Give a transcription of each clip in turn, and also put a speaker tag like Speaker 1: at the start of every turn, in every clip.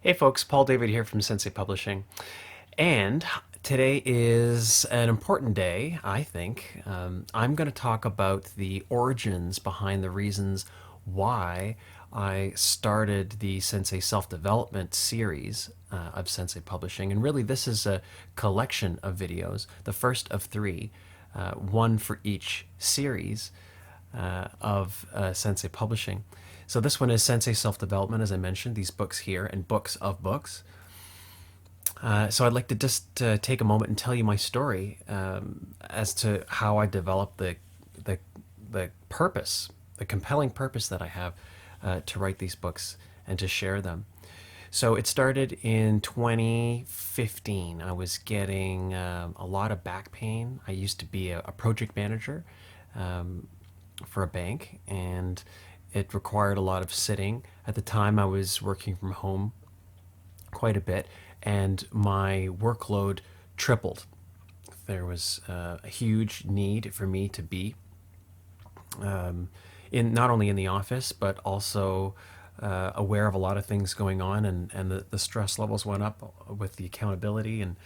Speaker 1: Hey folks, Paul David here from Sensei Publishing, and today is an important day, I think. I'm going to talk about the origins behind the reasons why I started the Sensei Self-Development series of Sensei Publishing, and really this is a collection of videos, the first of three, one for each series of Sensei Publishing. So this one is Sensei Self-Development, as I mentioned, these books here, and books of books. So I'd like to just take a moment and tell you my story as to how I developed the, the purpose, the compelling purpose that I have to write these books and to share them. So it started in 2015. I was getting a lot of back pain. I used to be a project manager for a bank, and it required a lot of sitting. At the time, I was working from home quite a bit, and my workload tripled. There was a huge need for me to be in not only in the office, but also aware of a lot of things going on, and the stress levels went up with the accountability. And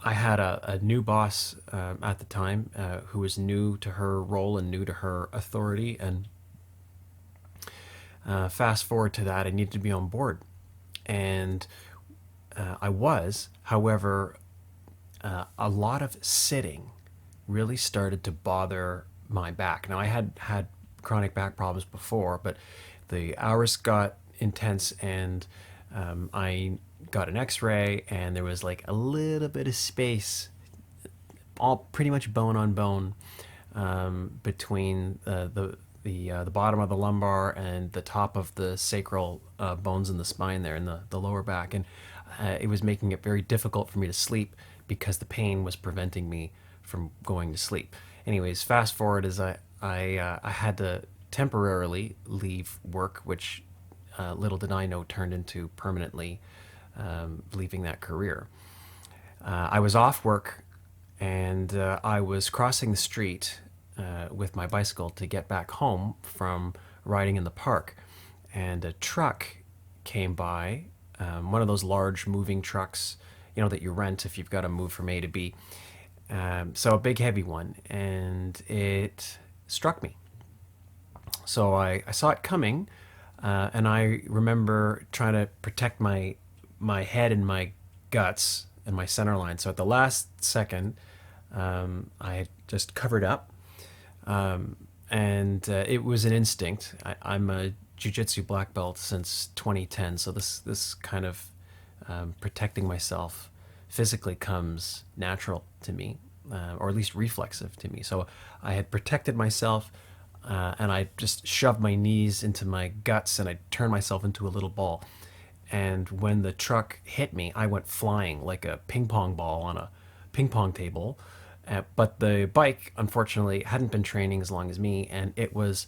Speaker 1: I had a new boss at the time who was new to her role and new to her authority, and fast forward to that, I needed to be on board, and I was. However, a lot of sitting really started to bother my back. Now, I had had chronic back problems before, but the hours got intense, and I got an X-ray, and there was like a little bit of space, all pretty much bone on bone, between the bottom of the lumbar and the top of the sacral bones in the spine there in the lower back. And it was making it very difficult for me to sleep because the pain was preventing me from going to sleep. Anyways, fast forward as I had to temporarily leave work, which little did I know turned into permanently leaving that career. I was off work, and I was crossing the street with my bicycle to get back home from riding in the park, and a truck came by, one of those large moving trucks, that you rent if you've got to move from A to B. So a big heavy one, and it struck me. So I saw it coming, and I remember trying to protect my head and my guts and my center line. So at the last second, I had just covered up. And it was an instinct. I'm a jiu-jitsu black belt since 2010, so this kind of protecting myself physically comes natural to me, or at least reflexive to me. So I had protected myself, and I just shoved my knees into my guts, and I turned myself into a little ball. And when the truck hit me, I went flying like a ping pong ball on a ping pong table. But the bike, unfortunately, hadn't been training as long as me, and it was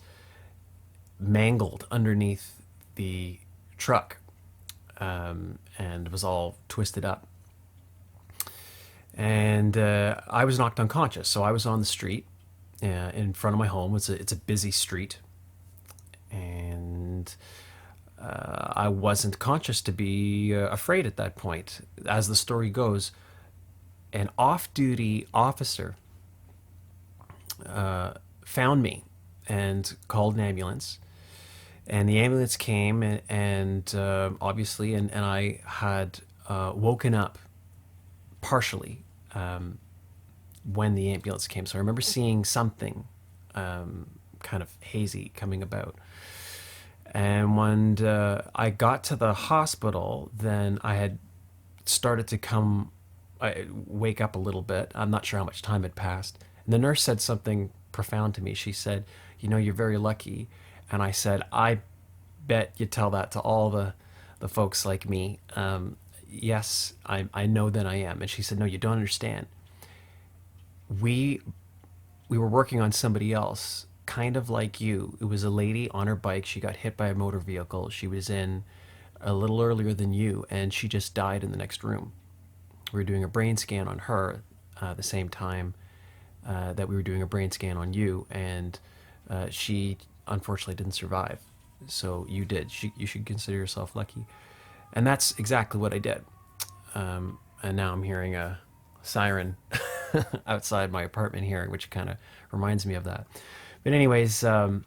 Speaker 1: mangled underneath the truck, and was all twisted up. And I was knocked unconscious, so I was on the street in front of my home. It's a busy street, and I wasn't conscious to be afraid at that point. As the story goes, an off-duty officer found me and called an ambulance, and the ambulance came, and obviously, and I had woken up partially when the ambulance came. So I remember seeing something kind of hazy coming about. And when I got to the hospital, then I had started to wake up a little bit. I'm not sure how much time had passed. And the nurse said something profound to me. She said, you're very lucky. And I said, I bet you tell that to all the folks like me. Yes, I know that I am. And she said, no, you don't understand. We were working on somebody else, kind of like you. It was a lady on her bike. She got hit by a motor vehicle. She was in a little earlier than you, and she just died in the next room. We were doing a brain scan on her the same time that we were doing a brain scan on you, and she unfortunately didn't survive. So you did. You should consider yourself lucky. And that's exactly what I did. And now I'm hearing a siren outside my apartment here, which kind of reminds me of that. But anyways, that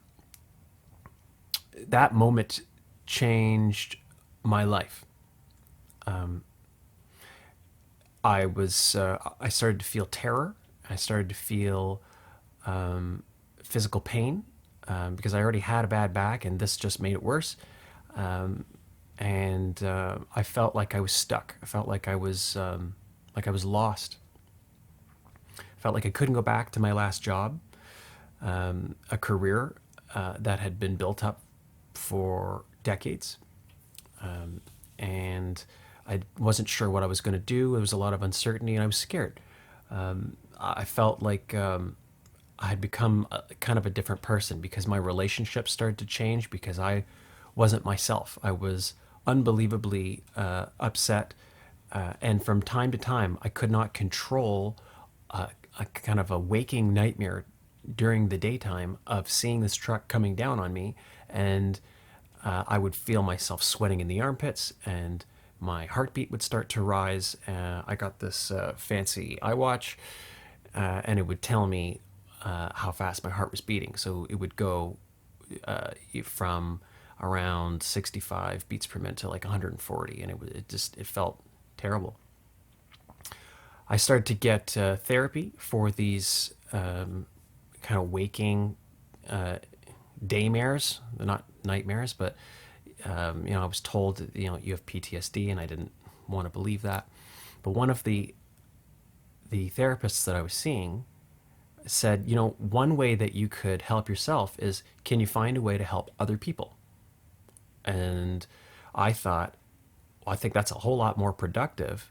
Speaker 1: moment changed my life. I started to feel terror. I started to feel physical pain because I already had a bad back, and this just made it worse. And I felt like I was stuck. I felt like I was lost. I felt like I couldn't go back to my last job, a career that had been built up for decades, and I wasn't sure what I was going to do. There was a lot of uncertainty, and I was scared. I felt like I had become kind of a different person because my relationships started to change because I wasn't myself. I was unbelievably upset, and from time to time, I could not control a kind of a waking nightmare during the daytime of seeing this truck coming down on me, and I would feel myself sweating in the armpits, and my heartbeat would start to rise. I got this fancy iWatch, and it would tell me how fast my heart was beating. So it would go from around 65 beats per minute to like 140, and it felt terrible. I started to get therapy for these kind of waking daymares. They're not nightmares, but I was told that, you have PTSD, and I didn't want to believe that. But one of the therapists that I was seeing said, one way that you could help yourself is, can you find a way to help other people? And I thought, well, I think that's a whole lot more productive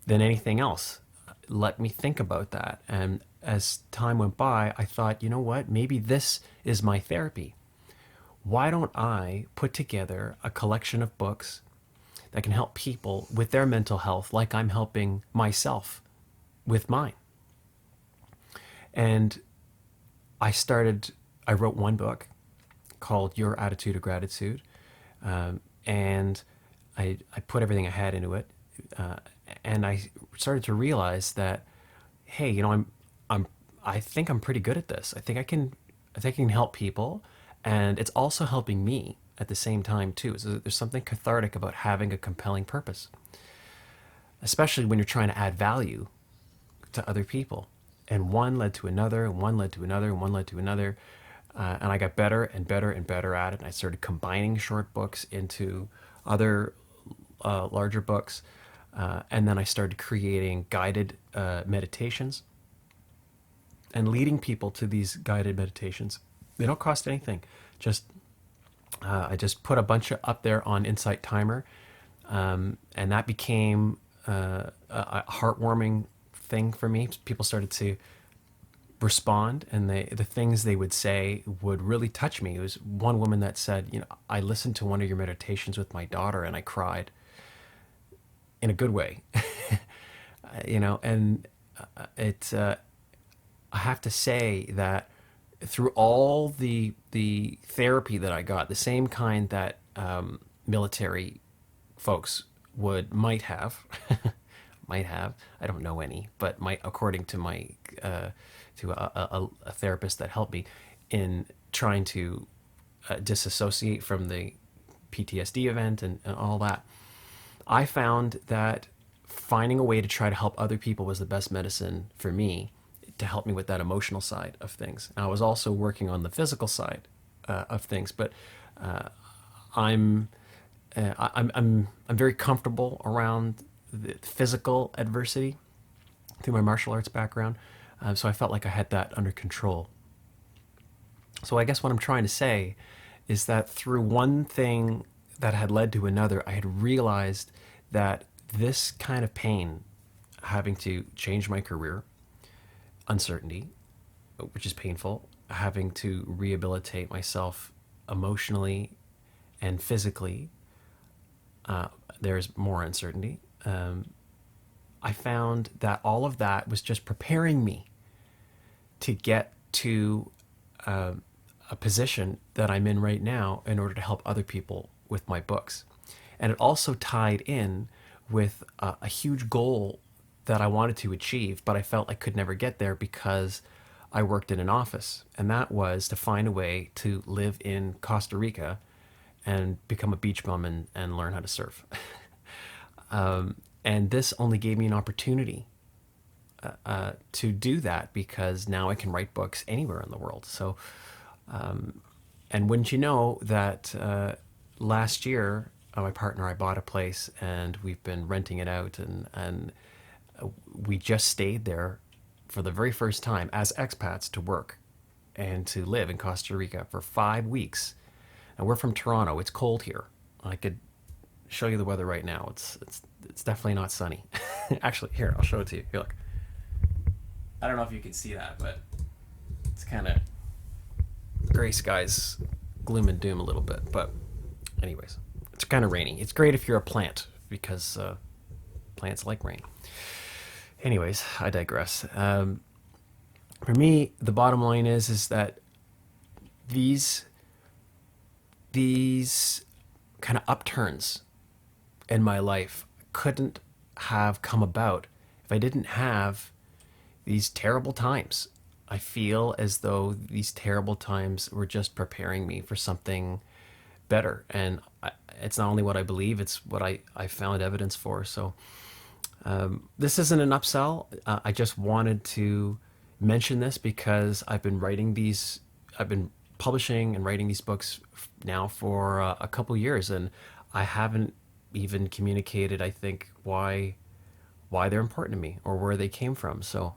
Speaker 1: than anything else. Let me think about that. And as time went by, I thought, you know what? Maybe this is my therapy. Why don't I put together a collection of books that can help people with their mental health like I'm helping myself with mine? And I wrote one book called Your Attitude of Gratitude. And I put everything I had into it. And I started to realize that, hey, I think I'm pretty good at this. I think I can help people, and it's also helping me at the same time too. So there's something cathartic about having a compelling purpose, especially when you're trying to add value to other people. And one led to another, and one led to another, and one led to another. And I got better and better and better at it. And I started combining short books into other larger books. And then I started creating guided meditations and leading people to these guided meditations. They don't cost anything. I just put a bunch up there on Insight Timer, and that became a heartwarming thing for me. People started to respond, and the things they would say would really touch me. It was one woman that said, I listened to one of your meditations with my daughter, and I cried in a good way. And I have to say that through all the therapy that I got, the same kind that military folks might have, I don't know any, but might, according to my to a therapist that helped me in trying to disassociate from the PTSD event and all that. I found that finding a way to try to help other people was the best medicine for me to help me with that emotional side of things. And I was also working on the physical side of things, but I'm very comfortable around the physical adversity through my martial arts background. So I felt like I had that under control. So I guess what I'm trying to say is that through one thing that had led to another, I had realized that this kind of pain, having to change my career, uncertainty, which is painful, having to rehabilitate myself emotionally and physically, there's more uncertainty. I found that all of that was just preparing me to get to a position that I'm in right now in order to help other people with my books. And it also tied in with a huge goal that I wanted to achieve, but I felt I could never get there because I worked in an office. And that was to find a way to live in Costa Rica and become a beach bum and learn how to surf. And this only gave me an opportunity to do that, because now I can write books anywhere in the world. So, and wouldn't you know that last year, my partner and I bought a place and we've been renting it out, and we just stayed there for the very first time as expats to work and to live in Costa Rica for 5 weeks. And we're from Toronto. It's cold here. I could show you the weather right now. It's definitely not sunny. Actually, here, I'll show it to you. Here, look. I don't know if you can see that, but it's kind of gray skies, gloom and doom a little bit. But anyways, it's kind of rainy. It's great if you're a plant, because plants like rain. Anyways, I digress. For me, the bottom line is that these kind of upturns in my life couldn't have come about if I didn't have these terrible times. I feel as though these terrible times were just preparing me for something better. And it's not only what I believe, it's what I found evidence for. So this isn't an upsell. I just wanted to mention this because I've been publishing and writing these books now for a couple years, and I haven't even communicated, I think, why they're important to me or where they came from. So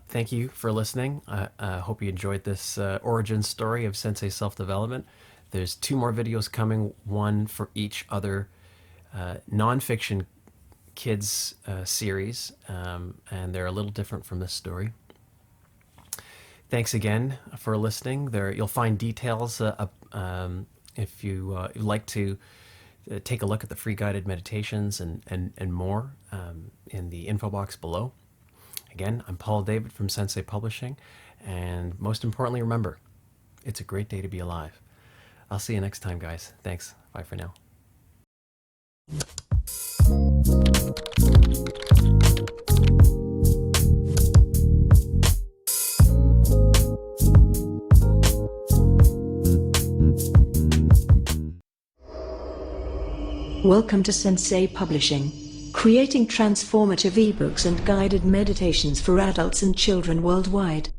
Speaker 1: thank you for listening. I hope you enjoyed this origin story of Sensei Self-Development. There's 2 more videos coming, one for each other nonfiction kids series, and they're a little different from this story. Thanks again for listening. There you'll find details if you like to take a look at the free guided meditations and more in the info box below. Again, I'm Paul David from Sensei Publishing, and most importantly, remember, it's a great day to be alive. I'll see you next time, guys. Thanks. Bye for now.
Speaker 2: Welcome to Sensei Publishing, creating transformative ebooks and guided meditations for adults and children worldwide.